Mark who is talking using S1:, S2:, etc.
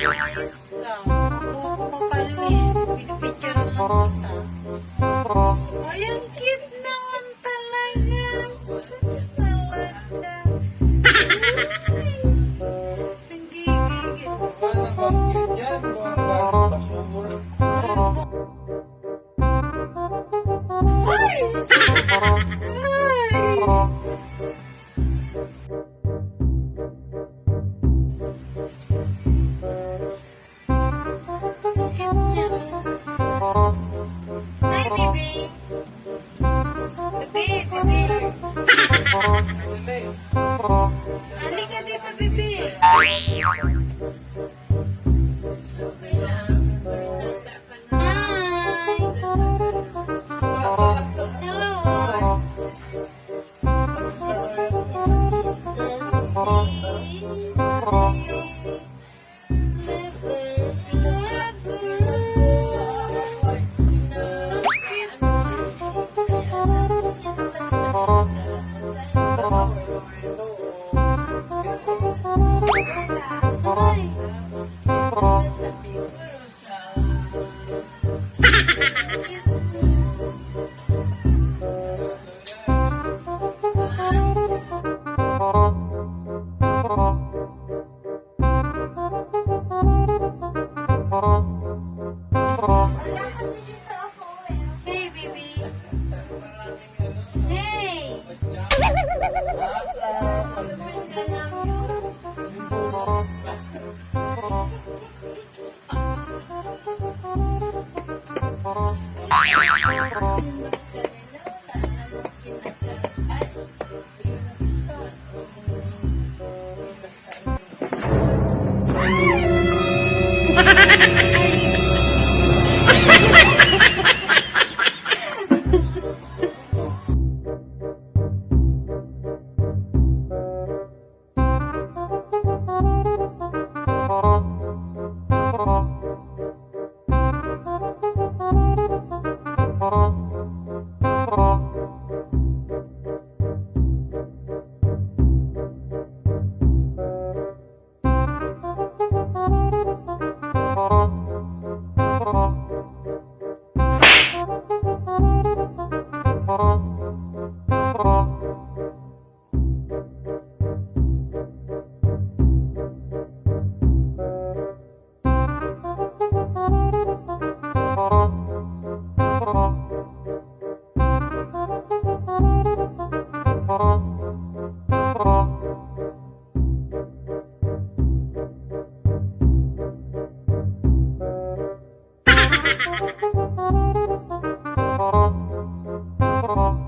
S1: Ayos lang. Mapalo eh. Pinipicture lang kita. Ay, ang cute naman talaga. Sus talaga. Ay, ang gigigit.
S2: Wala bang ganyan? Mukhang galing pa sumul.
S1: Ay! Ay! Hi, baby. Baby, baby. Halika dito, baby. Hi. Hello. Hey, baby. Hey.
S3: Thank you.